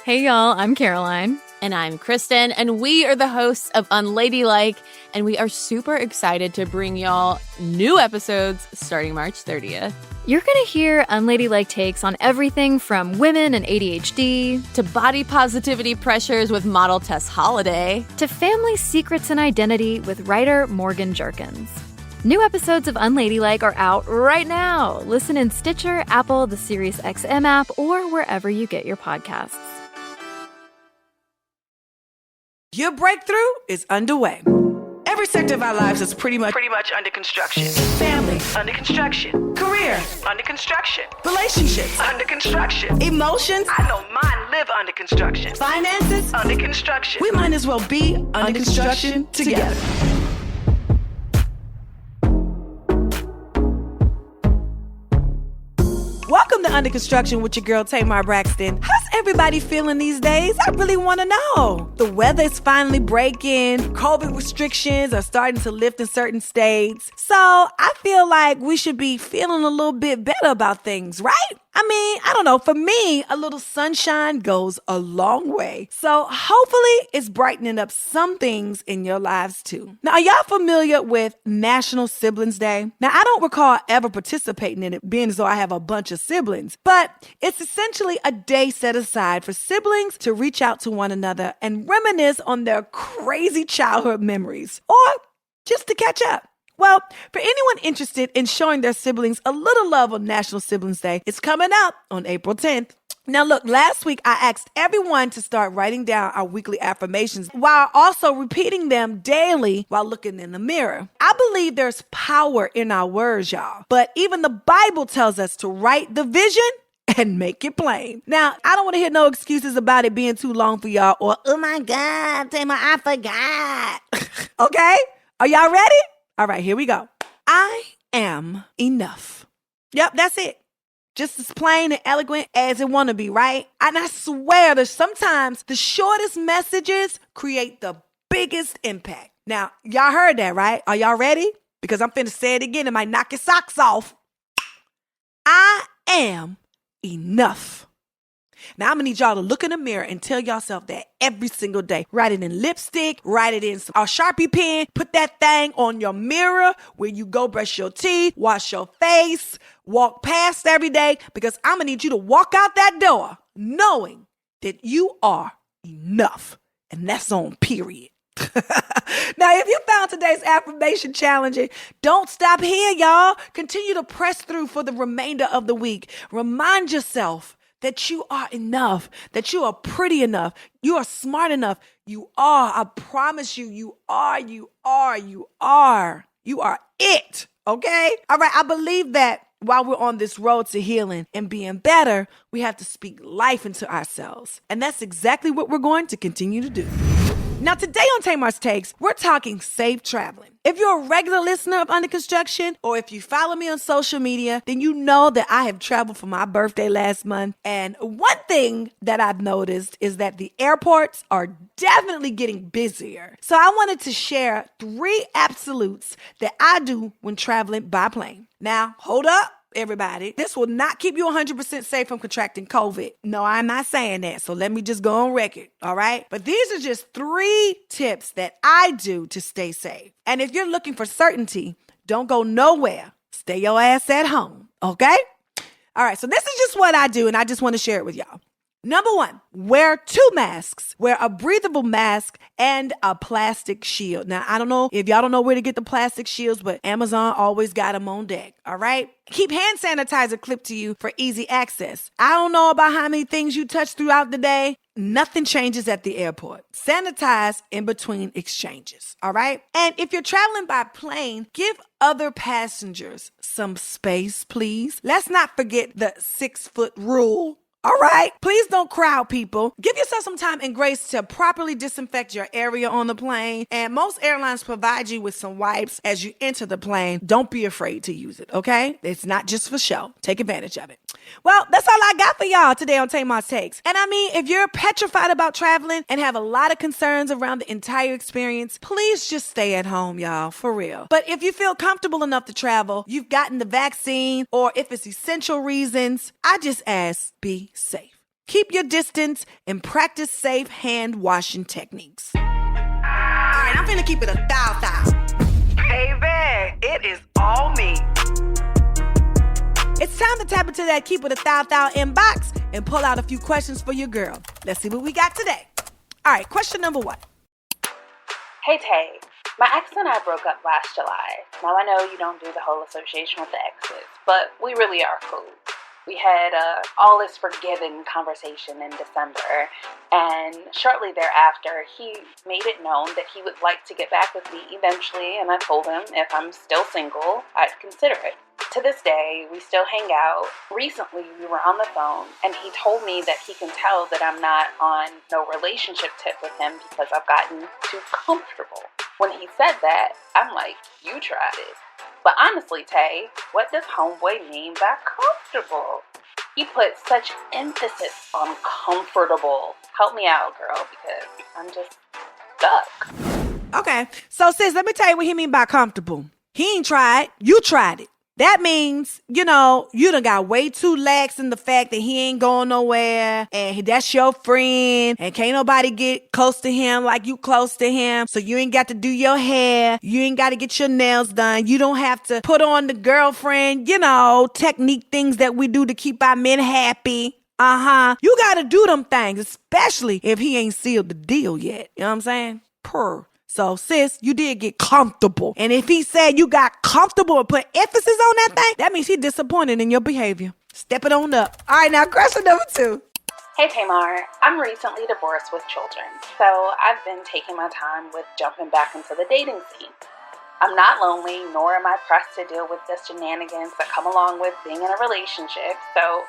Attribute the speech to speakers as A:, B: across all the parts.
A: Hey, y'all, I'm Caroline.
B: And I'm Kristen, and we are the hosts of Unladylike, and we are super excited to bring y'all new episodes starting March 30th.
A: You're going to hear unladylike takes on everything from women and ADHD,
B: to body positivity pressures with model Tess Holliday,
A: to family secrets and identity with writer Morgan Jerkins. New episodes of Unladylike are out right now. Listen in Stitcher, Apple, the SiriusXM app, or wherever you get your podcasts.
C: Your breakthrough is underway. Every sector of our lives is pretty much under construction. Family, under construction. Career, under construction. Relationships, under construction. Emotions, I know mine live under construction. Finances, under construction. We might as well be under construction together. Welcome to Under Construction with your girl, Tamar Braxton. How's everybody feeling these days? I really want to know. The weather is finally breaking. COVID restrictions are starting to lift in certain states. So I feel like we should be feeling a little bit better about things, right? I mean, I don't know. For me, a little sunshine goes a long way. So hopefully it's brightening up some things in your lives too. Now, are y'all familiar with National Siblings Day? Now, I don't recall ever participating in it, being as though I have a bunch of siblings, but it's essentially a day set aside for siblings to reach out to one another and reminisce on their crazy childhood memories, or just to catch up. Well, for anyone interested in showing their siblings a little love on National Siblings Day, it's coming up on April 10th. Now, look, last week I asked everyone to start writing down our weekly affirmations while also repeating them daily while looking in the mirror. I believe there's power in our words, y'all. But even the Bible tells us to write the vision and make it plain. Now, I don't want to hear no excuses about it being too long for y'all or, oh my God, Tamar, I forgot. Okay? Are y'all ready? All right, here we go. I am enough. Yep, that's it. Just as plain and eloquent as it want to be, right? And I swear that sometimes the shortest messages create the biggest impact. Now, y'all heard that, right? Are y'all ready? Because I'm finna say it again. It might knock your socks off. I am enough. Now, I'm going to need y'all to look in the mirror and tell yourself that every single day. Write it in lipstick, write it in a Sharpie pen, put that thing on your mirror where you go brush your teeth, wash your face, walk past every day, because I'm going to need you to walk out that door knowing that you are enough. And that's on period. Now, if you found today's affirmation challenging, don't stop here, y'all. Continue to press through for the remainder of the week. Remind yourself that you are enough, that you are pretty enough, you are smart enough. You are, I promise you, you are it, okay? All right, I believe that while we're on this road to healing and being better, we have to speak life into ourselves. And that's exactly what we're going to continue to do. Now, today on Tamar's Takes, we're talking safe traveling. If you're a regular listener of Under Construction, or if you follow me on social media, then you know that I have traveled for my birthday last month. And one thing that I've noticed is that the airports are definitely getting busier. So I wanted to share 3 absolutes that I do when traveling by plane. Now, hold up. Everybody, this will not keep you 100% safe from contracting COVID. No, I'm not saying that. So let me just go on record. All right. But these are just 3 tips that I do to stay safe. And if you're looking for certainty, don't go nowhere. Stay your ass at home. Okay. All right. So this is just what I do. And I just want to share it with y'all. Number 1, wear 2 masks. Wear a breathable mask and a plastic shield. Now, I don't know if y'all don't know where to get the plastic shields, but Amazon always got them on deck. All right. Keep hand sanitizer clipped to you for easy access. I don't know about how many things you touch throughout the day. Nothing changes at the airport. Sanitize in between exchanges. All right. And if you're traveling by plane, give other passengers some space, please. Let's not forget the 6-foot rule. All right. Please don't crowd people. Give yourself some time and grace to properly disinfect your area on the plane. And most airlines provide you with some wipes as you enter the plane. Don't be afraid to use it. Okay. It's not just for show. Take advantage of it. Well, that's all I got for y'all today on Tamar's Takes. And I mean, if you're petrified about traveling and have a lot of concerns around the entire experience, please just stay at home, y'all, for real. But if you feel comfortable enough to travel, you've gotten the vaccine, or if it's essential reasons, I just ask, be safe. keep your distance, and practice safe hand washing techniques. All right, I'm finna keep it a thou. Baby, it is all me. It's time to tap into that keep it a thou inbox and pull out a few questions for your girl. Let's see what we got today. All right, question number 1.
D: Hey Tay, my ex and I broke up last July. Now I know you don't do the whole association with the exes, but we really are cool. We had all is forgiven conversation in December, and shortly thereafter, he made it known that he would like to get back with me eventually, and I told him if I'm still single, I'd consider it. To this day, we still hang out. Recently, we were on the phone, and he told me that he can tell that I'm not on no relationship tip with him because I've gotten too comfortable. When he said that, I'm like, you tried it. But honestly, Tay, what does homeboy mean by comfortable? He put such emphasis on comfortable. Help me out, girl, because I'm just stuck.
C: Okay, so sis, let me tell you what he mean by comfortable. He ain't tried, you tried it. That means, you done got way too lax in the fact that he ain't going nowhere and that's your friend and can't nobody get close to him like you close to him. So you ain't got to do your hair. You ain't got to get your nails done. You don't have to put on the girlfriend, technique things that we do to keep our men happy. You got to do them things, especially if he ain't sealed the deal yet. You know what I'm saying? So, sis, you did get comfortable. And if he said you got comfortable and put emphasis on that thing, that means he's disappointed in your behavior. Step it on up. All right, now question number 2.
D: Hey Tamar, I'm recently divorced with children, so I've been taking my time with jumping back into the dating scene. I'm not lonely, nor am I pressed to deal with the shenanigans that come along with being in a relationship, so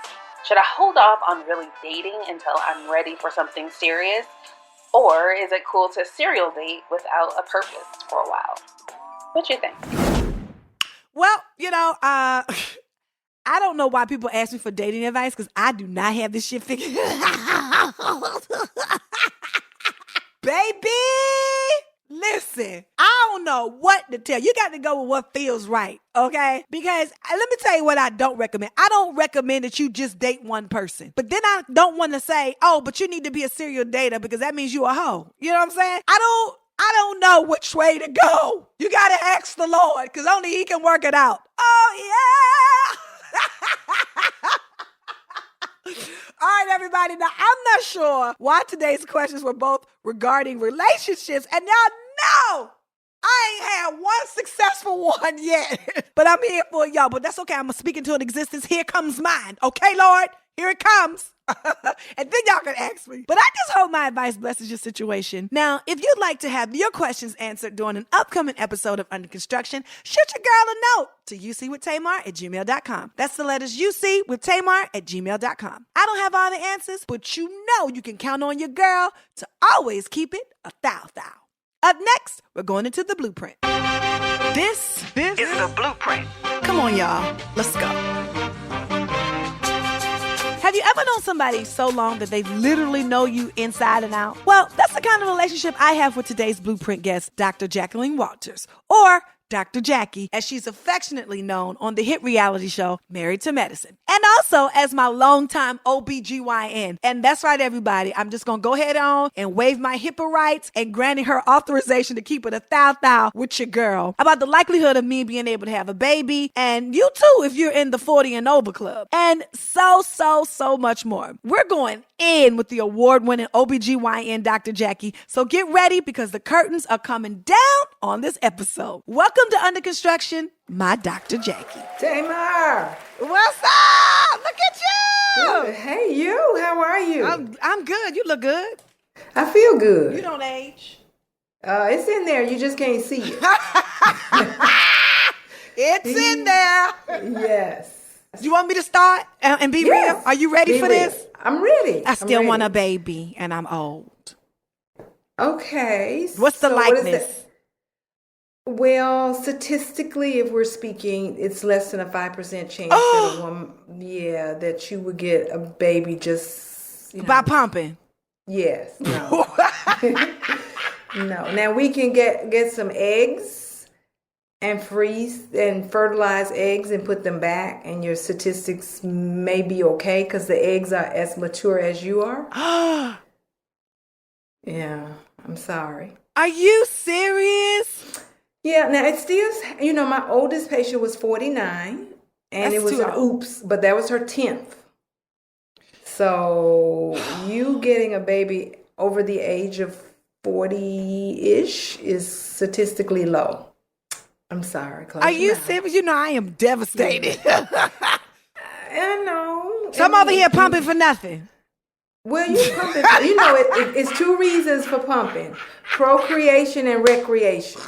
D: should I hold off on really dating until I'm ready for something serious? Or is it cool to serial date without a purpose for a while? What you think?
C: Well, I don't know why people ask me for dating advice because I do not have this shit figured out. Baby, listen, I don't know what to tell you. You got to go with what feels right, okay? Because let me tell you what I don't recommend. I don't recommend that you just date one person. But then I don't want to say, oh, but you need to be a serial dater because that means you a hoe. You know what I'm saying? I don't know which way to go. You got to ask the Lord because only he can work it out. Oh, yeah. All right, everybody. Now, I'm not sure why today's questions were both regarding relationships. And y'all know I ain't had one successful one yet. But I'm here for y'all. But that's okay. I'm going to speak into an existence. Here comes mine. Okay, Lord? Here it comes. And then y'all can ask me. But I just hope my advice blesses your situation. Now, if you'd like to have your questions answered during an upcoming episode of Under Construction, shoot your girl a note to ucwithtamar@gmail.com. That's the letters ucwithtamar@gmail.com. I don't have all the answers, but you can count on your girl to always keep it a thou. Up next, we're going into the blueprint. This is the blueprint. Come on, y'all. Let's go. Have you ever known somebody so long that they literally know you inside and out? Well, that's the kind of relationship I have with today's Blueprint guest, Dr. Jacqueline Walters, or Dr. Jackie, as she's affectionately known on the hit reality show, Married to Medicine. And also as my longtime OBGYN. And that's right, everybody. I'm just going to go ahead on and waive my HIPAA rights and granting her authorization to keep it a thou with your girl about the likelihood of me being able to have a baby. And you too, if you're in the 40 and over club. And so much more. We're going in with the award-winning OBGYN Dr. Jackie. So get ready because the curtains are coming down on this episode. Welcome to Under Construction, my Dr. Jackie.
E: Tamar!
C: What's up? Look at you!
E: Good. Hey, you. How are you?
C: I'm good. You look good.
E: I feel good.
C: You don't age.
E: It's in there. You just can't see it.
C: It's in there.
E: Yes.
C: Do you want me to start and be real? Are you ready for this?
E: I'm ready.
C: I still want a baby, and I'm old.
E: Okay.
C: What's the likeness?
E: Well, statistically, if we're speaking, it's less than a 5% chance that a woman, that you would get a baby just
C: by pumping.
E: Yes. No. No. Now we can get some eggs and freeze and fertilize eggs and put them back, and your statistics may be okay because the eggs are as mature as you are. Yeah, I'm sorry.
C: Are you serious?
E: Yeah, now it still, my oldest patient was 49, and
C: That's
E: it was
C: too
E: her
C: old.
E: oops, but that was her 10th. So you getting a baby over the age of 40-ish is statistically low. I'm sorry. Close
C: Are
E: your
C: you
E: mouth.
C: serious? You know, I am devastated.
E: I know.
C: So I'm over here pumping for nothing.
E: Well, you pumping. It's two reasons for pumping: procreation and recreation.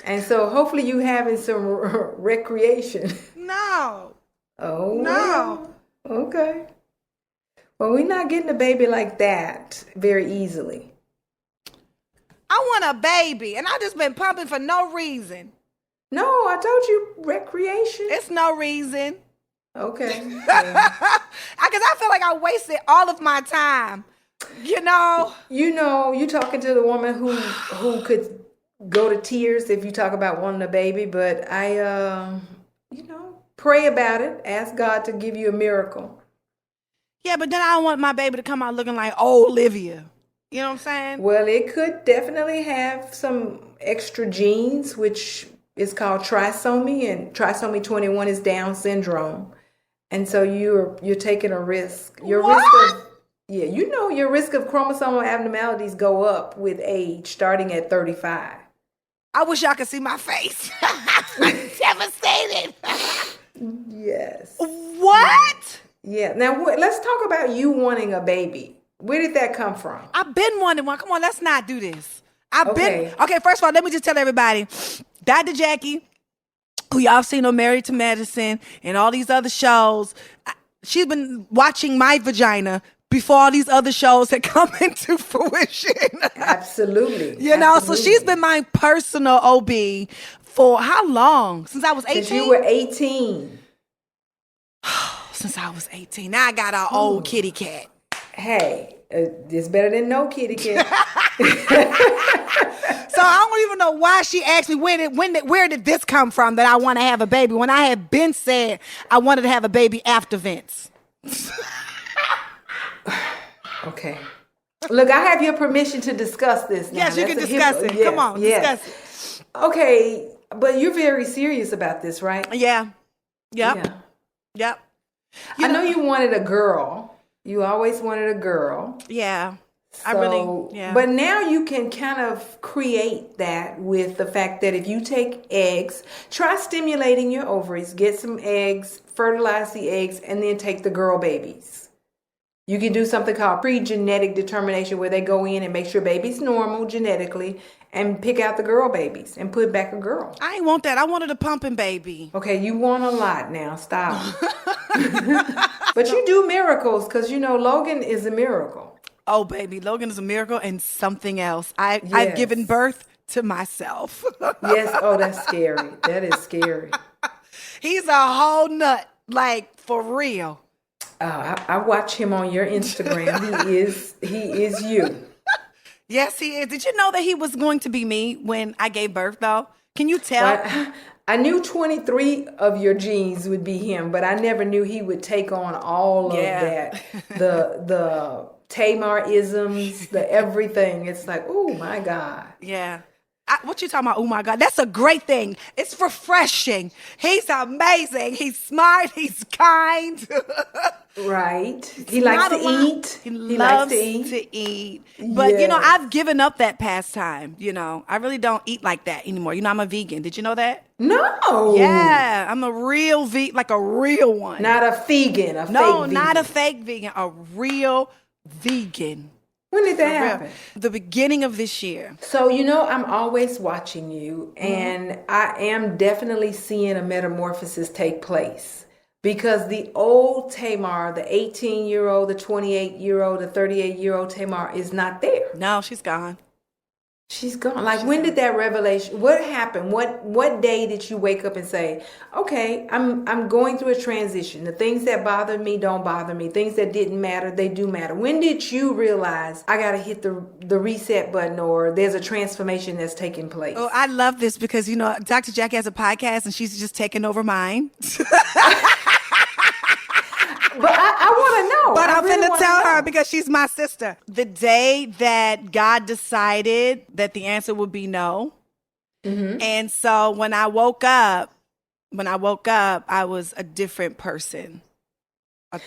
E: And so, hopefully, you having some recreation.
C: No.
E: Oh
C: No.
E: well. Okay. Well, we're not getting a baby like that very easily.
C: I want a baby, and I just been pumping for no reason.
E: No, I told you recreation.
C: It's no reason.
E: Okay.
C: Because I feel like I wasted all of my time. You know,
E: you talking to the woman who could go to tears if you talk about wanting a baby, but I pray about it. Ask God to give you a miracle.
C: Yeah, but then I don't want my baby to come out looking like old Olivia. You know what I'm saying?
E: Well, it could definitely have some extra genes, which is called trisomy, and trisomy 21 is Down syndrome. And so you're taking a risk. Your risk of chromosomal abnormalities go up with age, starting at 35.
C: I wish y'all could see my face. I'm devastated.
E: Yes.
C: What?
E: Yeah. Now let's talk about you wanting a baby. Where did that come from?
C: I've been wanting one. Come on, let's not do this.
E: Okay.
C: Okay, first of all, let me just tell everybody, Dr. Jackie, who y'all seen on Married to Medicine and all these other shows, she's been watching my vagina before all these other shows had come into fruition.
E: Absolutely.
C: So she's been my personal OB for how long? Since I was 18?
E: Since you were 18.
C: Since I was 18. Now I got our old kitty cat.
E: Hey, it's better than no kitty cat.
C: So I don't even know why she asked me where did this come from that I want to have a baby when I had been said I wanted to have a baby after Vince.
E: Okay. Look, I have your permission to discuss this now.
C: Yes, you can discuss it. Come on, discuss it.
E: Okay, but you're very serious about this, right?
C: Yeah. Yep.
E: Yeah.
C: Yep.
E: I know you wanted a girl. You always wanted a girl.
C: Yeah.
E: So, but now you can kind of create that with the fact that if you take eggs, try stimulating your ovaries, get some eggs, fertilize the eggs, and then take the girl babies. You can do something called pre-genetic determination where they go in and make sure baby's normal genetically and pick out the girl babies and put back a girl.
C: I ain't want that. I wanted a pumping baby.
E: Okay, you want a lot now. Stop. But you do miracles because, Logan is a miracle.
C: Oh, baby, Logan is a miracle and something else. I've given birth to myself.
E: Yes. Oh, that's scary. That is scary.
C: He's a whole nut, like for real.
E: I watch him on your Instagram. He is you.
C: Yes, he is. Did you know that he was going to be me when I gave birth, though? Can you tell?
E: Well, I knew 23 of your genes would be him, but I never knew he would take on all of that. The Tamar-isms, the everything. It's like, oh my God.
C: Yeah. What you talking about? Oh my God. That's a great thing. It's refreshing. He's amazing. He's smart. He's kind.
E: Right. He likes to eat.
C: He loves to eat. But, I've given up that pastime. I really don't eat like that anymore. I'm a vegan. Did you know that?
E: No.
C: Yeah. I'm a real vegan, like a real one.
E: Not a vegan, a fake vegan.
C: No, not a fake vegan, a real vegan.
E: When did that happen?
C: The beginning of this year.
E: So, I'm always watching you, and I am definitely seeing a metamorphosis take place. Because the old Tamar, the 18-year-old, the 28-year-old, the 38-year-old Tamar is not there.
C: No, she's gone.
E: She's gone. Like, when did that revelation, what happened? What day did you wake up and say, okay, I'm going through a transition. The things that bothered me don't bother me. Things that didn't matter, they do matter. When did you realize I got to hit the reset button, or there's a transformation that's taking place?
C: Oh, I love this because, Dr. Jackie has a podcast and she's just taking over mine.
E: But I want to know.
C: But I'm going to tell her because she's my sister. The day that God decided that the answer would be no. Mm-hmm. And so when I woke up, I was a different person.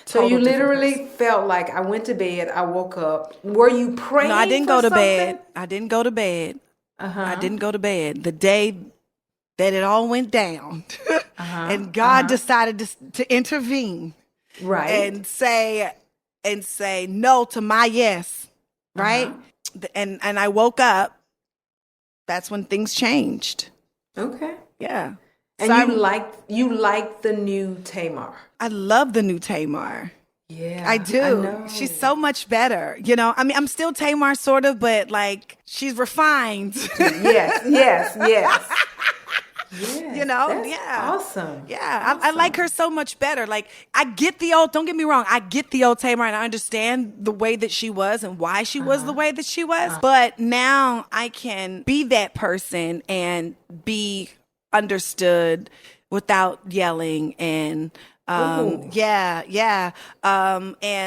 E: So you literally felt like, I went to bed, I woke up. Were you praying?
C: No, I didn't
E: go
C: to bed. I didn't go to bed. I didn't go to bed. The day that it all went down and God decided to intervene. Right. And say no to my yes. Right. And I woke up. That's when things changed. Okay. Yeah.
E: And so you like the new Tamar.
C: I love the new Tamar. Yeah. I do. I know. She's so much better. I'm still Tamar sort of, but like she's refined. Yes. Yes.
E: Awesome.
C: Yeah, I like her so much better. Like, I get don't get me wrong, I get the old Tamar and I understand the way that she was and why she was the way that she was. But now I can be that person and be understood without yelling and and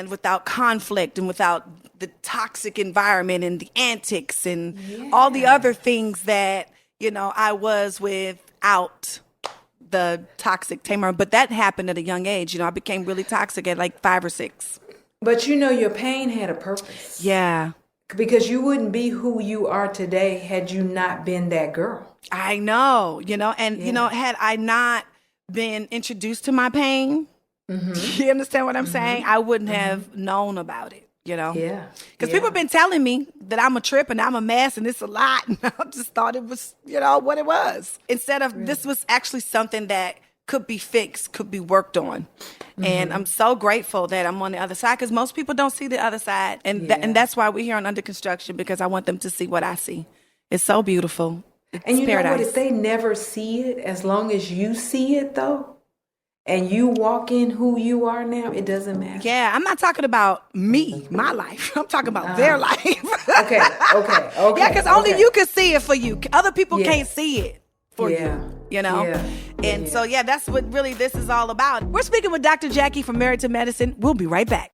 C: without conflict and without the toxic environment and the antics and all the other things that I was without the toxic Tamar. But that happened at a young age. I became really toxic at like 5 or 6.
E: But your pain had a purpose.
C: Yeah.
E: Because you wouldn't be who you are today had you not been that girl.
C: I know, had I not been introduced to my pain, you understand what I'm saying? I wouldn't have known about it. Yeah. Because people have been telling me that I'm a trip and I'm a mess and it's a lot. And I just thought it was, what it was. Instead of this was actually something that could be fixed, could be worked on. And I'm so grateful that I'm on the other side because most people don't see the other side. And that's why we're here on Under Construction, because I want them to see what I see. It's so beautiful. It's
E: and you
C: paradise.
E: know what? If they never see it, as long as you see it, though, and you walk in who you are now, it doesn't matter.
C: Yeah, I'm not talking about me, my life. I'm talking about their life.
E: Okay.
C: Yeah, because only you can see it for you. Other people can't see it for you. So that's what really this is all about. We're speaking with Dr. Jackie from Married to Medicine. We'll be right back.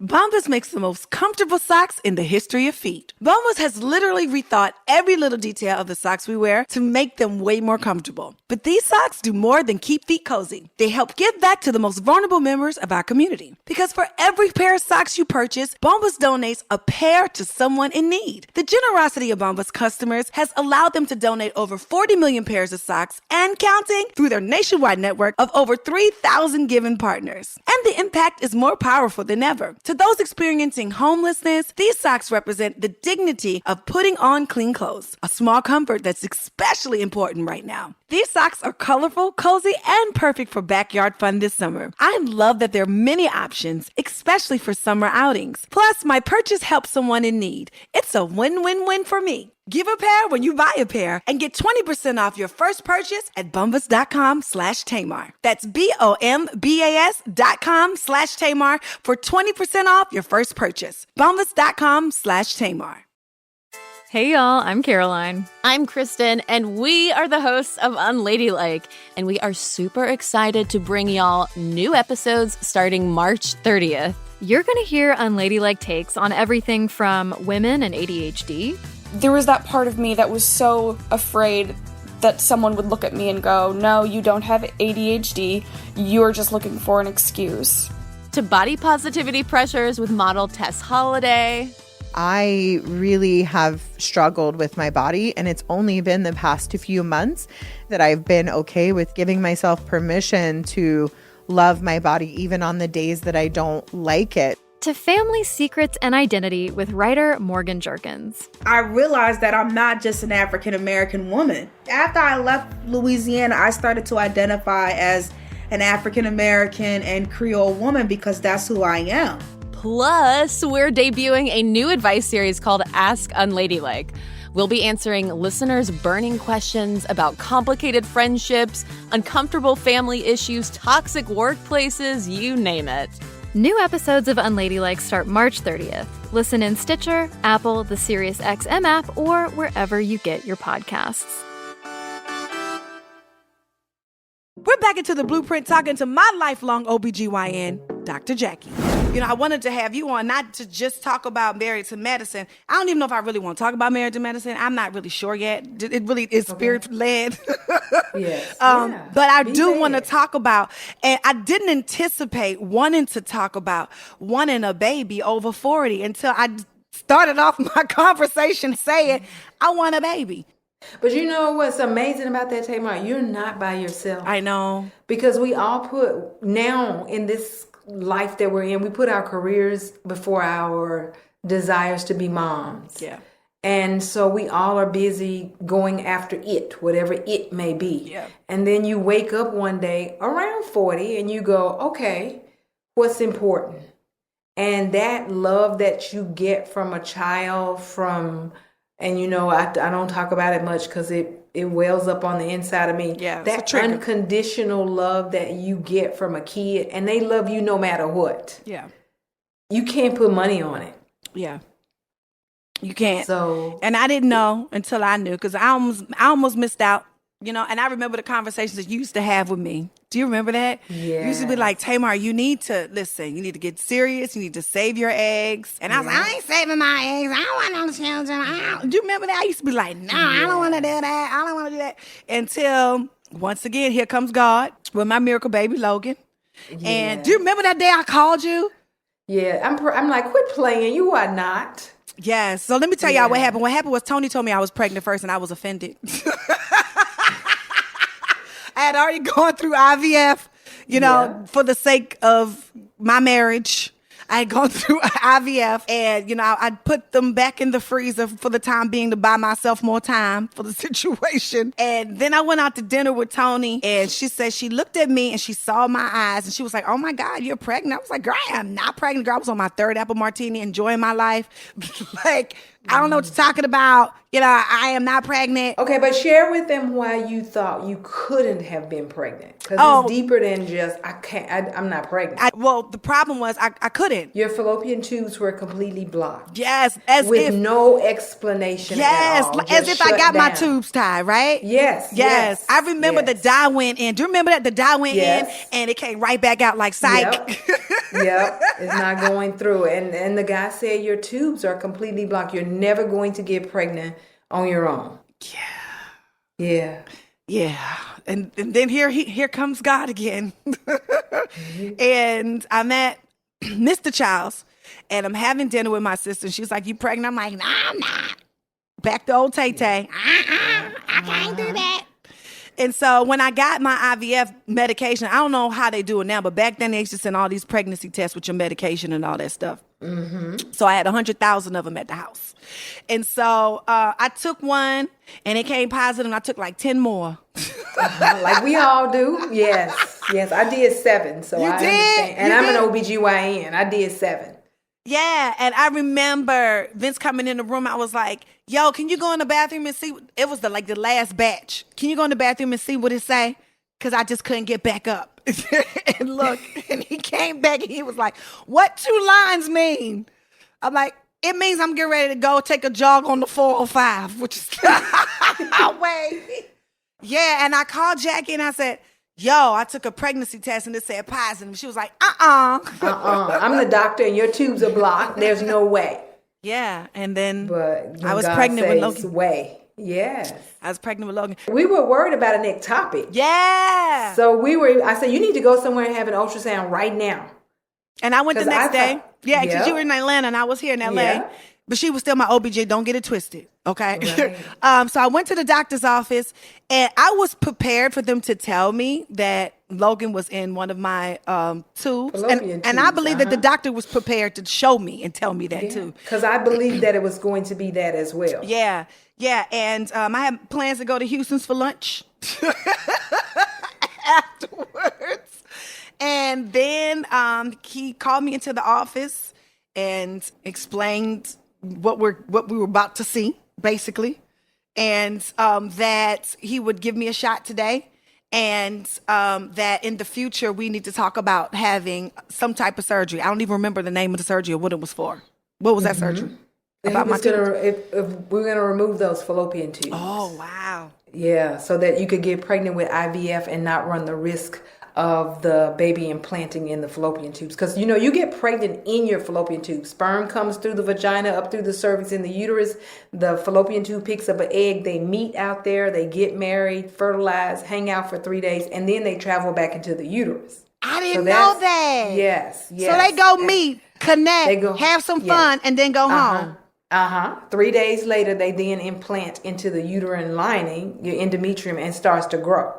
C: Bombas makes the most comfortable socks in the history of feet. Bombas has literally rethought every little detail of the socks we wear to make them way more comfortable. But these socks do more than keep feet cozy. They help give back to the most vulnerable members of our community. Because for every pair of socks you purchase, Bombas donates a pair to someone in need. The generosity of Bombas customers has allowed them to donate over 40 million pairs of socks and counting through their nationwide network of over 3,000 given partners. And the impact is more powerful than ever. To those experiencing homelessness, these socks represent the dignity of putting on clean clothes, a small comfort that's especially important right now. These socks are colorful, cozy, and perfect for backyard fun this summer. I love that there are many options, especially for summer outings. Plus, my purchase helps someone in need. It's a win-win-win for me. Give a pair when you buy a pair and get 20% off your first purchase at bombas.com/Tamar. That's BOMBAS.com/Tamar for 20% off your first purchase. Bombas.com/Tamar.
A: Hey y'all, I'm Caroline.
B: I'm Kristen, and we are the hosts of Unladylike, and we are super excited to bring y'all new episodes starting March 30th.
A: You're going to hear unladylike takes on everything from women and ADHD.
F: There was that part of me that was so afraid that someone would look at me and go, no, you don't have ADHD, you're just looking for an excuse.
B: To body positivity pressures with model Tess Holliday.
G: I really have struggled with my body, and it's only been the past few months that I've been okay with giving myself permission to love my body even on the days that I don't like it.
A: To family secrets and identity with writer Morgan Jerkins.
H: I realized that I'm not just an African American woman. After I left Louisiana, I started to identify as an African American and Creole woman because that's who I am.
B: Plus, we're debuting a new advice series called Ask Unladylike. We'll be answering listeners' burning questions about complicated friendships, uncomfortable family issues, toxic workplaces, you name it.
A: New episodes of Unladylike start March 30th. Listen in Stitcher, Apple, the SiriusXM app, or wherever you get your podcasts.
C: We're back into the blueprint talking to my lifelong OBGYN, Dr. Jackie. You know, I wanted to have you on not to just talk about Married to Medicine. I don't even know if I really want to talk about Married to Medicine. I'm not really sure yet. It really is spirit-led.
E: Yes.
C: But I do want to talk about, and I didn't anticipate wanting to talk about wanting a baby over 40 until I started off my conversation saying, I want a baby.
E: But you know what's amazing about that, Tamar? You're not by yourself.
C: I know.
E: Because we all put, now in this life that we're in, we put our careers before our desires to be moms.
C: Yeah.
E: And so we all are busy going after it, whatever it may be.
C: Yeah.
E: And then you wake up one day around 40 and you go, okay, what's important? And that love that you get from a child, and you know, I don't talk about it much because it wells up on the inside of me.
C: Yeah,
E: that unconditional love that you get from a kid, and they love you no matter what.
C: Yeah.
E: You can't put money on it.
C: Yeah. You can't.
E: So,
C: and I didn't know until I knew, because I almost missed out, you know, and I remember the conversations that you used to have with me. Do you remember that?
E: Yeah.
C: You used to be like, Tamar, you need to get serious. You need to save your eggs. And I was like, I ain't saving my eggs. I don't want no children. Do you remember that? I used to be like, no, I don't want to do that. I don't want to do that. Until, once again, here comes God with my miracle baby, Logan. Yeah. And do you remember that day I called you?
E: Yeah. I'm like, quit playing. You are not.
C: Yes. So let me tell y'all what happened. What happened was Tony told me I was pregnant first, and I was offended. I had already gone through IVF, you know, for the sake of my marriage. I had gone through IVF, and, you know, I put them back in the freezer for the time being to buy myself more time for the situation. And then I went out to dinner with Tony, and she said she looked at me and she saw my eyes and she was like, oh my God, you're pregnant. I was like, girl, I am not pregnant. Girl, I was on my third apple martini, enjoying my life. Like, I don't know what you're talking about. You know, I am not pregnant.
E: Okay, but share with them why you thought you couldn't have been pregnant. Because it's deeper than just, I'm not pregnant.
C: Well, the problem was I couldn't.
E: Your fallopian tubes were completely blocked.
C: Yes,
E: with no explanation at all.
C: As if I got my tubes tied, right?
E: Yes.
C: I remember the dye went in. Do you remember that? The dye went in and it came right back out like psych.
E: Yep. It's not going through. And the guy said your tubes are completely blocked. You're never going to get pregnant on your own. Yeah. And
C: then here comes God again. And I'm at Mr. Child's, and I'm having dinner with my sister. She's like, you pregnant? I'm like, nah, I'm not. Back to old Tay-Tay. I can't do that. And so when I got my IVF medication, I don't know how they do it now, but back then they used to send all these pregnancy tests with your medication and all that stuff. Mm-hmm. So I had 100,000 of them at the house. And so I took one and it came positive, and I took like 10 more.
E: Like we all do. Yes. I did 7. So I understand. And I'm an OBGYN. I did 7.
C: Yeah, and I remember Vince coming in the room. I was like, yo, can you go in the bathroom and see? It was the last batch. Can you go in the bathroom and see what it say? Because I just couldn't get back up. And look, and he came back and he was like, what 2 lines mean? I'm like, it means I'm getting ready to go take a jog on the 405, which is way. Yeah, and I called Jackie and I said, yo, I took a pregnancy test and it said positive. She was like,
E: I'm the doctor and your tubes are blocked. There's no way.
C: Yeah, and then
E: but
C: I was pregnant with Logan.
E: Way. Yes.
C: I was pregnant with Logan.
E: We were worried about an ectopic.
C: Yeah.
E: So I said, you need to go somewhere and have an ultrasound right now.
C: And I went the next day. Yeah, because you were in Atlanta and I was here in LA. Yeah. But she was still my OBJ. Don't get it twisted. Okay. Right. So I went to the doctor's office and I was prepared for them to tell me that Logan was in one of my tubes. And I believe that the doctor was prepared to show me and tell me that too.
E: Because I believed that it was going to be that as well.
C: Yeah. And I had plans to go to Houston's for lunch afterwards. And then he called me into the office
I: and explained what we were about to see, basically, and that he would give me a shot today, and that in the future we need to talk about having some type of surgery. I don't even remember the name of the surgery or what it was for. What was that surgery?
E: About my if we're gonna remove those fallopian tubes.
I: Oh wow!
E: Yeah, so that you could get pregnant with IVF and not run the risk of the baby implanting in the fallopian tubes. Because, you get pregnant in your fallopian tube. Sperm comes through the vagina, up through the cervix in the uterus. The fallopian tube picks up an egg. They meet out there. They get married, fertilize, hang out for 3 days, and then they travel back into the uterus.
I: I didn't know that.
E: Yes.
I: So they go meet, connect, have some fun, and then go home.
E: 3 days later, they then implant into the uterine lining, your endometrium, and starts to grow.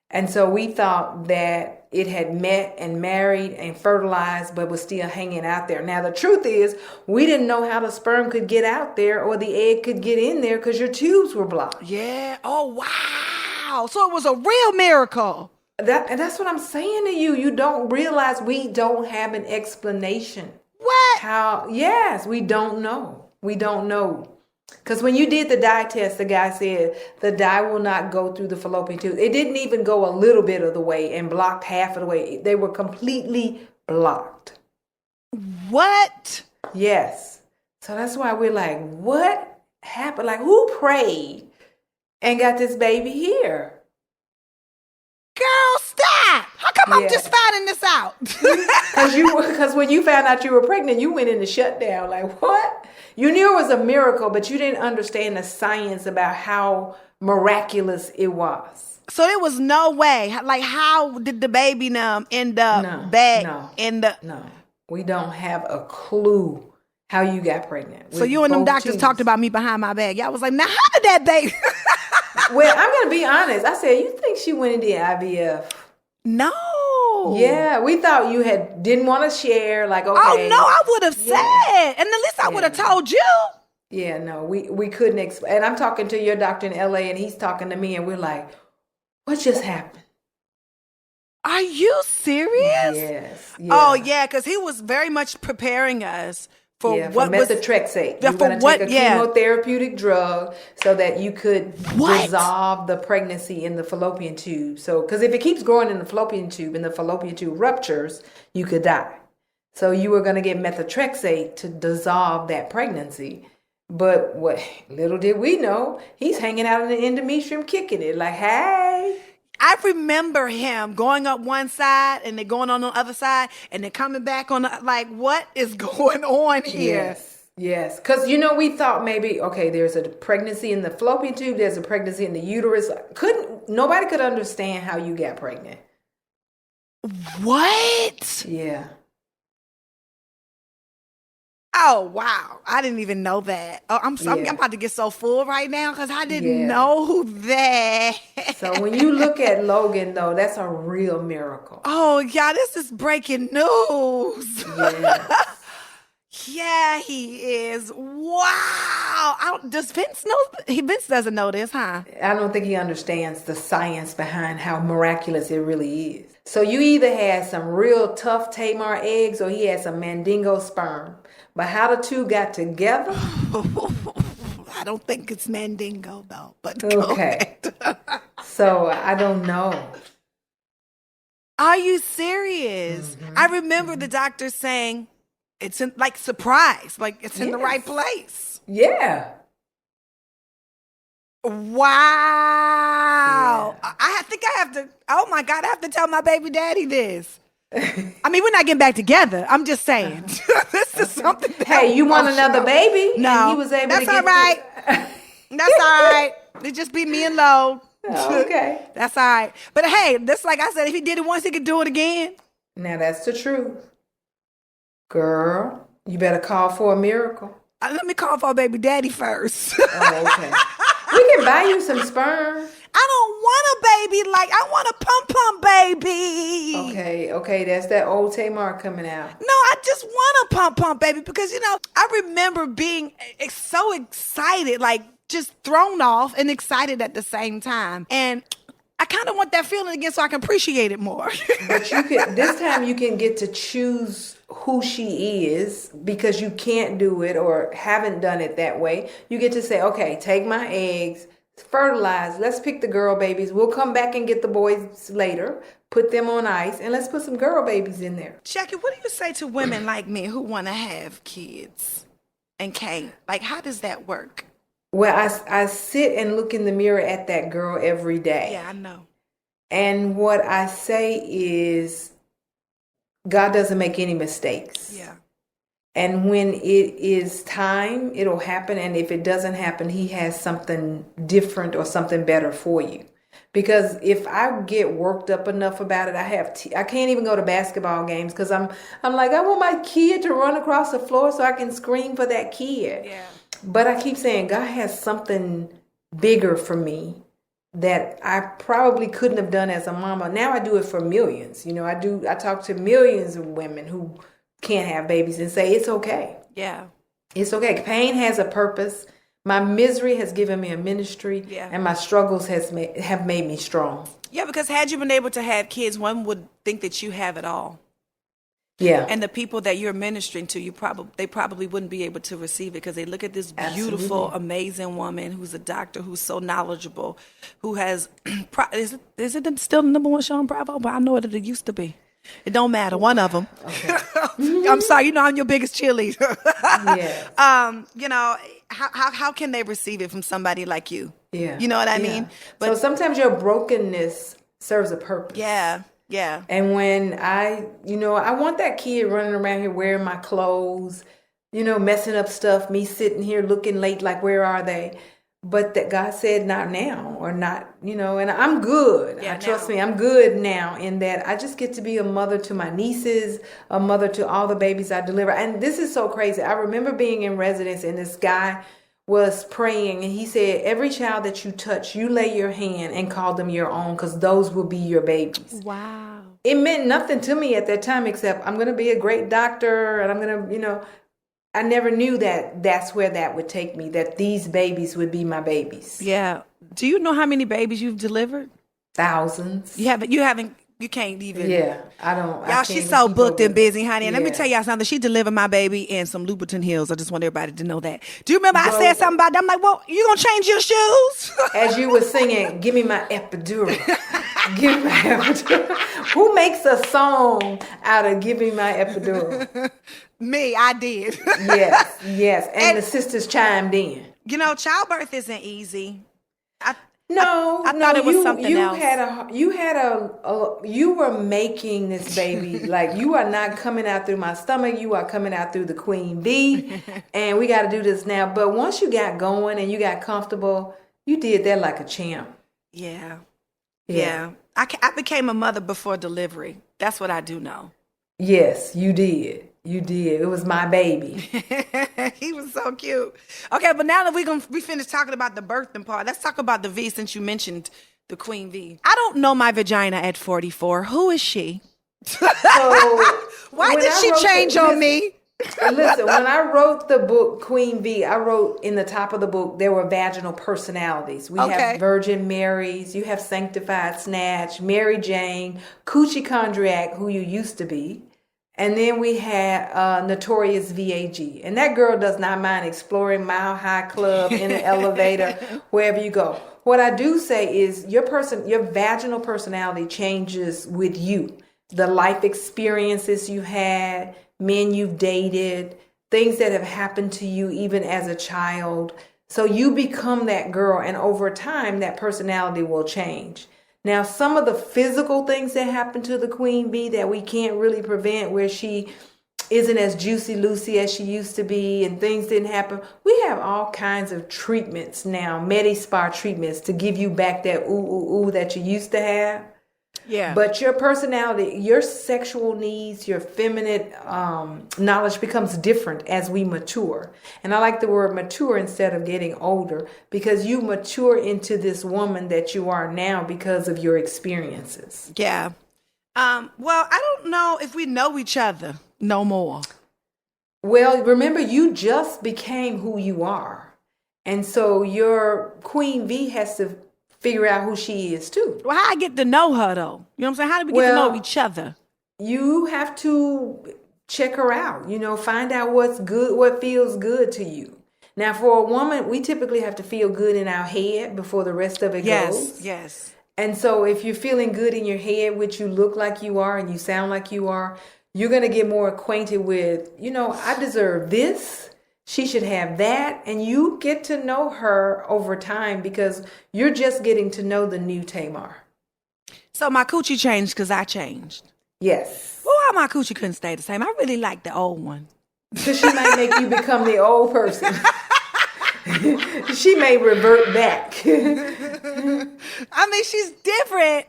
E: And so we thought that it had met and married and fertilized, but was still hanging out there. Now, the truth is, we didn't know how the sperm could get out there or the egg could get in there because your tubes were blocked.
I: Yeah. Oh, wow. So it was a real miracle.
E: And that's what I'm saying to you. You don't realize we don't have an explanation.
I: What?
E: Yes, we don't know. We don't know. Because when you did the dye test, the guy said the dye will not go through the fallopian tube. It didn't even go a little bit of the way and blocked half of the way. They were completely blocked.
I: What?
E: Yes. So that's why we're like, what happened? Like, who prayed and got this baby here?
I: Girl, stop. How come I'm just finding this out?
E: Because when you found out you were pregnant, you went into shutdown. Like, what? You knew it was a miracle, but you didn't understand the science about how miraculous it was.
I: So there was no way. Like, how did the baby end up back in the...
E: No, we don't have a clue how you got pregnant.
I: So you and them doctors talked about me behind my back. Y'all was like, now how did that baby...
E: Well, I'm going to be honest. I said, you think she went and did IVF?
I: No.
E: Yeah, we thought you didn't want to share. Like, okay.
I: Oh, no, I would have said. And at least I would have told you.
E: Yeah, no, we couldn't explain. And I'm talking to your doctor in LA, and he's talking to me, and we're like, what just happened?
I: Are you serious?
E: Yes. Yeah.
I: Oh, yeah, because he was very much preparing us for what
E: methotrexate. You're going to take a chemotherapeutic drug so that you could dissolve the pregnancy in the fallopian tube. So, because if it keeps growing in the fallopian tube and the fallopian tube ruptures, you could die. So you were going to get methotrexate to dissolve that pregnancy. But what little did we know, he's hanging out in the endometrium, kicking it like, hey.
I: I remember him going up one side and then going on the other side and then coming back on like, what is going on here?
E: Yes. Because, we thought maybe, okay, there's a pregnancy in the fallopian tube. There's a pregnancy in the uterus. Nobody could understand how you got pregnant.
I: What?
E: Yeah.
I: Oh, wow. I didn't even know that. Oh, I'm about to get so full right now because I didn't know that.
E: So when you look at Logan, though, that's a real miracle.
I: Oh, yeah, this is breaking news.
E: Yes.
I: Yeah, he is. Wow. Does Vince know? Vince doesn't know this, huh?
E: I don't think he understands the science behind how miraculous it really is. So you either had some real tough Tamar eggs or he had some Mandingo sperm. But how the two got together?
I: I don't think it's Mandingo, though. But
E: okay. So I don't know.
I: Are you serious? Mm-hmm. I remember the doctor saying it's in, like, surprise, like it's in the right place.
E: Yeah.
I: Wow. Yeah. I think I have to, oh my God, I have to tell my baby daddy this. I mean, we're not getting back together. I'm just saying. This is something.
E: Hey, you want another baby?
I: No.
E: And he was able
I: that's
E: to
I: all right. That's all right. It just be me and Lo.
E: Oh, okay.
I: That's all right. But hey, that's like I said, if he did it once, he could do it again.
E: Now, that's the truth. Girl, you better call for a miracle.
I: Let me call for a baby daddy first.
E: Oh, okay. We can buy you some sperm.
I: I don't want a baby I want a pum-pum baby.
E: Okay, that's that old Tamar coming out.
I: No, I just want a pum-pum baby because, I remember being so excited, just thrown off and excited at the same time. And I kind of want that feeling again so I can appreciate it more.
E: But this time you can get to choose who she is because you can't do it or haven't done it that way. You get to say, okay, take my eggs, fertilize, let's pick the girl babies. We'll come back and get the boys later, put them on ice, and let's put some girl babies in there.
I: Jackie, what do you say to women like me who want to have kids and can't? Like, how does that work?
E: Well, I sit and look in the mirror at that girl every day.
I: Yeah, I know.
E: And what I say is, God doesn't make any mistakes.
I: Yeah.
E: And when it is time, it'll happen. And if it doesn't happen, he has something different or something better for you. Because if I get worked up enough about it, I can't even go to basketball games because I'm like, I want my kid to run across the floor so I can scream for that kid.
I: Yeah.
E: But I keep saying God has something bigger for me that I probably couldn't have done as a mama. Now I do it for millions. You know, I talk to millions of women who can't have babies and say, it's okay.
I: Yeah.
E: It's okay. Pain has a purpose. My misery has given me a ministry, and my struggles have made me strong.
I: Yeah, because had you been able to have kids, one would think that you have it all.
E: Yeah.
I: And the people that you're ministering to, they probably wouldn't be able to receive it because they look at this beautiful, amazing woman who's a doctor, who's so knowledgeable, who has, is it still the number one show on Bravo? But I know it used to be. It don't matter. One of them. Okay. I'm sorry. You know, I'm your biggest cheerleader.
E: Yeah.
I: You know, how can they receive it from somebody like you?
E: Yeah.
I: You know what I mean?
E: But so sometimes your brokenness serves a purpose.
I: Yeah. Yeah.
E: And when I want that kid running around here wearing my clothes, messing up stuff, me sitting here looking late, like, where are they? But that God said, not now, or not, and I'm good. Trust me, I'm good now in that I just get to be a mother to my nieces, a mother to all the babies I deliver. And this is so crazy. I remember being in residence and this guy was praying and he said, every child that you touch, you lay your hand and call them your own because those will be your babies.
I: Wow.
E: It meant nothing to me at that time except I'm going to be a great doctor and I'm going to, I never knew that that's where that would take me, that these babies would be my babies.
I: Yeah. Do you know how many babies you've delivered?
E: Thousands.
I: You can't even.
E: Yeah, I don't.
I: Y'all, she's so booked and busy, honey. And let me tell y'all something. She delivered my baby in some Louboutin heels. I just want everybody to know that. Do you remember I said something about that? I'm like, well, you going to change your shoes?
E: As you were singing, give me my epidural. Give me my epidural. Who makes a song out of give me my epidural?
I: Me, I did.
E: Yes. And the sisters chimed in.
I: Childbirth isn't easy. I
E: thought
I: it was something else.
E: You were making this baby. Like, you are not coming out through my stomach. You are coming out through the queen bee. And we got to do this now. But once you got going and you got comfortable, you did that like a champ.
I: Yeah. I became a mother before delivery. That's what I do know.
E: Yes, you did. You did. It was my baby.
I: He was so cute. Okay, but now that we finished talking about the birthing part, let's talk about the V since you mentioned the queen V. I don't know my vagina at 44. Who is she?
E: So
I: why did she change on me?
E: Listen, when I wrote the book Queen V, I wrote in the top of the book, there were vaginal personalities. We have Virgin Marys, you have Sanctified Snatch, Mary Jane, Coochie Chondriac, who you used to be. And then we had Notorious VAG. And that girl does not mind exploring Mile High Club in an elevator, wherever you go. What I do say is your vaginal personality changes with you. The life experiences you had, men you've dated, things that have happened to you even as a child. So you become that girl, and over time, that personality will change. Now, some of the physical things that happen to the queen bee that we can't really prevent, where she isn't as juicy-loosey as she used to be and things didn't happen, we have all kinds of treatments now, Medi-Spa treatments, to give you back that ooh that you used to have.
I: Yeah.
E: But your personality, your sexual needs, your feminine knowledge becomes different as we mature. And I like the word mature instead of getting older, because you mature into this woman that you are now because of your experiences.
I: Yeah. Well, I don't know if we know each other no more.
E: Well, remember, you just became who you are. And so your queen V has to figure out who she is too.
I: Well, how I get to know her though? You know what I'm saying? How do we get to know each other?
E: You have to check her out. Find out what's good, what feels good to you. Now, for a woman, we typically have to feel good in our head before the rest of it goes.
I: Yes.
E: And so if you're feeling good in your head, which you look like you are and you sound like you are, you're going to get more acquainted with, I deserve this. She should have that. And you get to know her over time because you're just getting to know the new Tamar.
I: So my coochie changed because I changed.
E: Yes.
I: Why my coochie couldn't stay the same? I really like the old one.
E: Because she might make you become the old person. She may revert back.
I: I mean, she's different.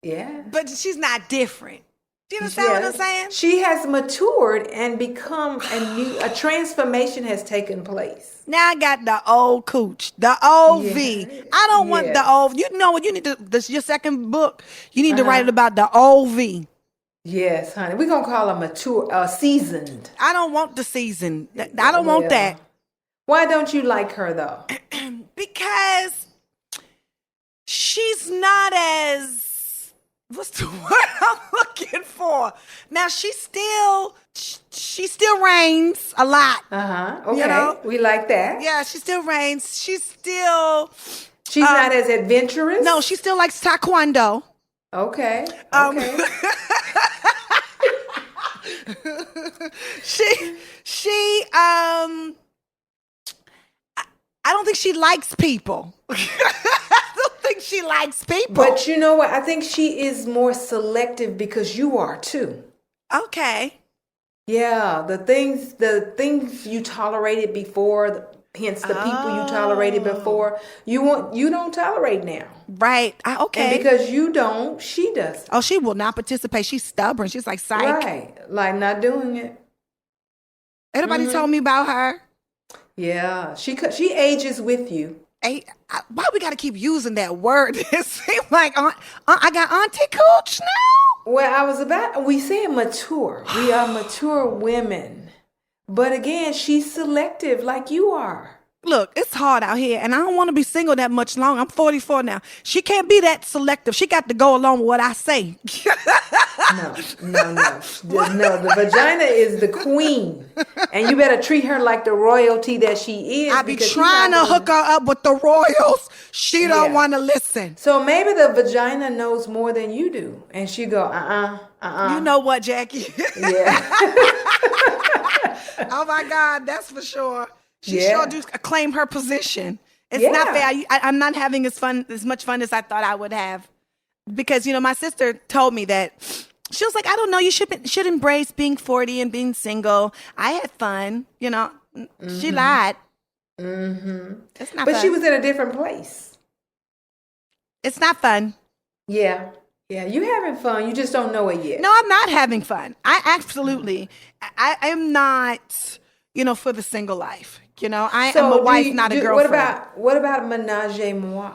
E: Yeah.
I: But she's not different. Do you understand what I'm saying?
E: She has matured and become a transformation has taken place.
I: Now I got the old cooch, the old V. I don't want the old. You know what? You need to. This your second book. You need to write it about the old V.
E: Yes, honey. We're gonna call her mature, seasoned.
I: I don't want the seasoned. I don't want that.
E: Why don't you like her though?
I: Because she's not as. What's the word I'm looking for? Now she still reigns a lot.
E: Okay. We like that.
I: Yeah, she still reigns. She's
E: not as adventurous.
I: No, she still likes taekwondo.
E: Okay.
I: I don't think she likes people. She likes people.
E: But you know what? I think she is more selective because you are too.
I: Okay.
E: Yeah, the things you tolerated before, hence the people you tolerated before, you don't tolerate now.
I: Right. Okay.
E: And because you don't, she does.
I: Oh, she will not participate. She's stubborn. She's like psych.
E: Right. Like not doing it.
I: Everybody told me about her.
E: Yeah. She ages with you.
I: Why we got to keep using that word? It seems like I got Auntie Cooch now.
E: Well, we say mature. We are mature women. But again, she's selective like you are.
I: Look, it's hard out here, and I don't want to be single that much longer. I'm 44 now. She can't be that selective. She got to go along with what I say.
E: No. The vagina is the queen, and you better treat her like the royalty that she is.
I: I be trying to hook her up with the royals. She don't want to listen.
E: So maybe the vagina knows more than you do, and she go,
I: You know what, Jackie?
E: Yeah.
I: Oh my God, that's for sure. She sure do claim her position. It's not fair. I'm not having as much fun as I thought I would have. Because, my sister told me that she was like, I don't know, you should embrace being 40 and being single. I had fun, She lied.
E: Mm-hmm.
I: It's not
E: but
I: fun.
E: she was in a different place.
I: It's not fun.
E: Yeah. Yeah, you having fun. You just don't know it yet.
I: No, I'm not having fun. I am not, for the single life. I am a wife, not a girlfriend.
E: What about menage a moi?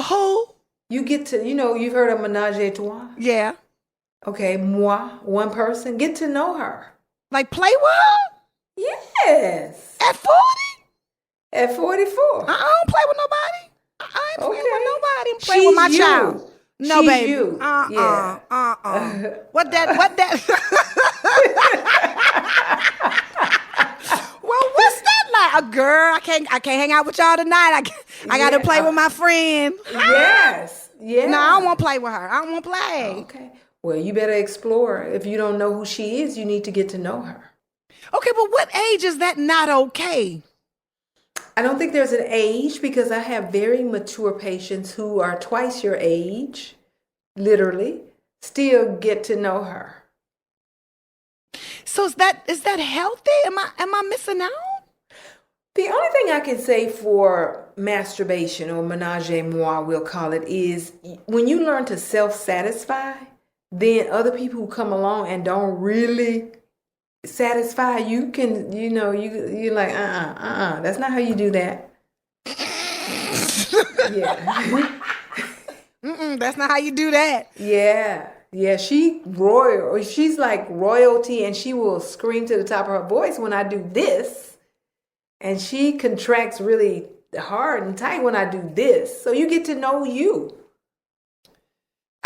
I: Who?
E: You get to, you've heard of menage a trois?
I: Yeah.
E: Okay, moi, one person. Get to know her.
I: Like play with her?
E: Yes.
I: At 40?
E: At 44.
I: I don't play with nobody. I ain't playing with nobody. I'm playing
E: She's
I: with my
E: you.
I: child. No,
E: She's
I: baby.
E: You. Yeah.
I: What that? Well, what's that like? A girl, I can't hang out with y'all tonight. I got to play with my friend.
E: Yes. Yeah.
I: No, I don't want to play with her. I don't want to play.
E: Okay. Well, you better explore. If you don't know who she is, you need to get to know her.
I: Okay, but what age is that not okay?
E: I don't think there's an age because I have very mature patients who are twice your age, literally, still get to know her.
I: So is that healthy? Am I missing out?
E: The only thing I can say for masturbation or menage a moi, we'll call it, is when you learn to self-satisfy, then other people who come along and don't really satisfy you can, you're like, that's not how you do that. Yeah.
I: That's not how you do that.
E: Yeah. Yeah, she's like royalty, and she will scream to the top of her voice when I do this. And she contracts really hard and tight when I do this. So you get to know you.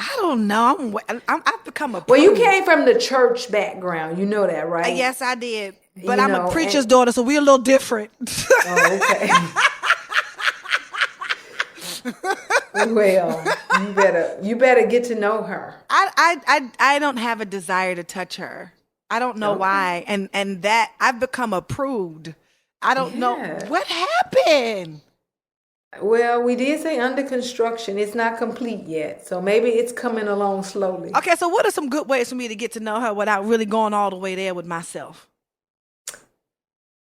I: I don't know. I've become a
E: Well, you came from the church background. You know that, right?
I: Yes, I did. But
E: You
I: I'm
E: know,
I: a preacher's daughter, so we're a little different.
E: Oh, okay. Well, you better get to know her.
I: I don't have a desire to touch her. I don't know why. And that I've become a prude. I don't know what happened.
E: Well, we did say under construction. It's not complete yet. So maybe it's coming along slowly.
I: Okay, so what are some good ways for me to get to know her without really going all the way there with myself?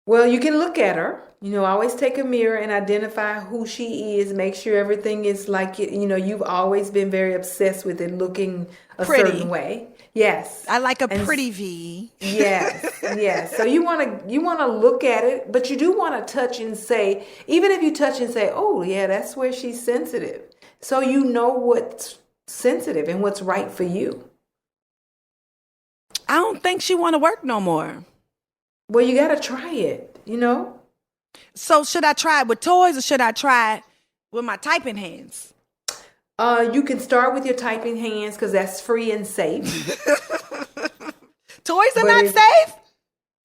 E: Well, you can look at her. Always take a mirror and identify who she is. Make sure everything is like it. You've always been very obsessed with it looking a certain way. Yes.
I: I like a pretty V.
E: Yes. So you want to look at it, but you do want to touch and say, even if you touch and say, oh yeah, that's where she's sensitive. So you know what's sensitive and what's right for you.
I: I don't think she want to work no more.
E: Well, you got to try it, So
I: should I try it with toys or should I try it with my typing hands?
E: You can start with your typing hands because that's free and safe.
I: Toys are not safe?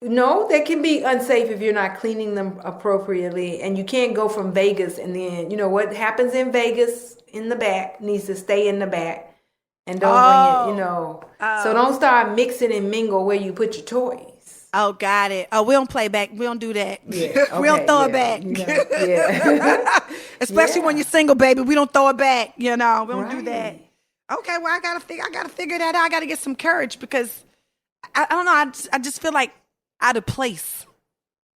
E: No, they can be unsafe if you're not cleaning them appropriately. And you can't go from Vegas and then, what happens in Vegas in the back needs to stay in the back. And don't bring it, So don't start mixing and mingle where you put your toys.
I: Oh, got it. Oh, we don't play back. We don't do that.
E: Yeah, okay,
I: we don't throw it back.
E: Yeah.
I: Especially when you're single, baby. We don't throw it back. We don't do that. Okay, well, I gotta figure that out. I gotta get some courage because I don't know. I just feel like out of place.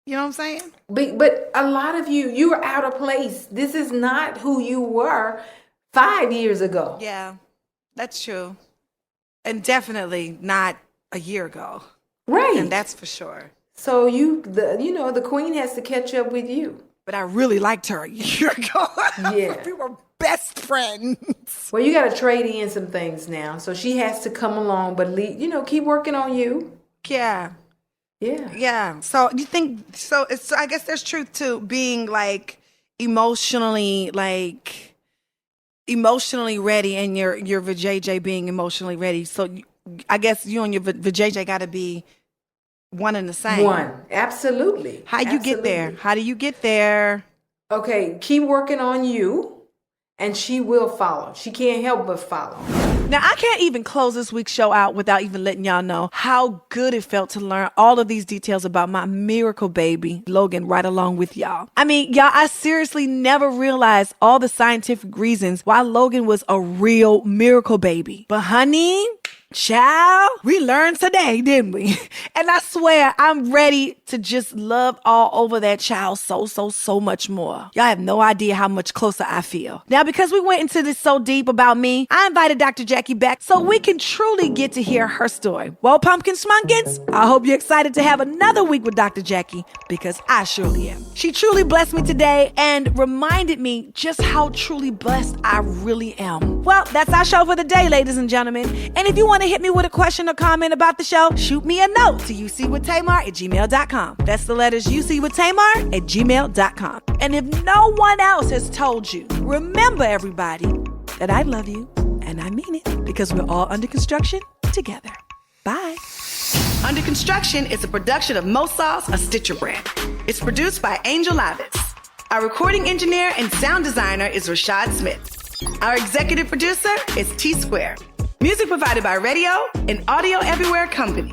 I: You know what I'm saying?
E: But a lot of you are out of place. This is not who you were 5 years ago.
I: Yeah, that's true, and definitely not a year ago.
E: Right.
I: And that's for sure.
E: So the queen has to catch up with you.
I: But I really liked her a year ago.
E: Yeah.
I: We were best friends.
E: Well, you got to trade in some things now. So she has to come along, but keep working on you.
I: Yeah.
E: Yeah.
I: Yeah. So you think, so I guess there's truth to being like emotionally ready and your vajayjay being emotionally ready. So I guess you and your vajayjay got to be one and the same.
E: One. Absolutely.
I: How you get there? How do you get there?
E: Okay. Keep working on you and she will follow. She can't help but follow.
I: Now, I can't even close this week's show out without even letting y'all know how good it felt to learn all of these details about my miracle baby, Logan, right along with y'all. I mean, y'all, I seriously never realized all the scientific reasons why Logan was a real miracle baby. But honey, child, we learned today, didn't we? And I swear, I'm ready to just love all over that child so much more. Y'all have no idea how much closer I feel. Now, because we went into this so deep about me, I invited Dr. Jackie back so we can truly get to hear her story. Well, pumpkin smunkins, I hope you're excited to have another week with Dr. Jackie because I surely am. She truly blessed me today and reminded me just how truly blessed I really am. Well, that's our show for the day, ladies and gentlemen. And if you want to hit me with a question or comment about the show, shoot me a note to ucwithtamar@gmail.com. That's the letters ucwithtamar@gmail.com. And if no one else has told you, remember everybody that I love you and I mean it because we're all under construction together. Bye. Under Construction is a production of Mo Sauce, a Stitcher brand. It's produced by Angel Lavis. Our recording engineer and sound designer is Rashad Smith. Our executive producer is T Square. Music provided by Radio and Audio Everywhere Company.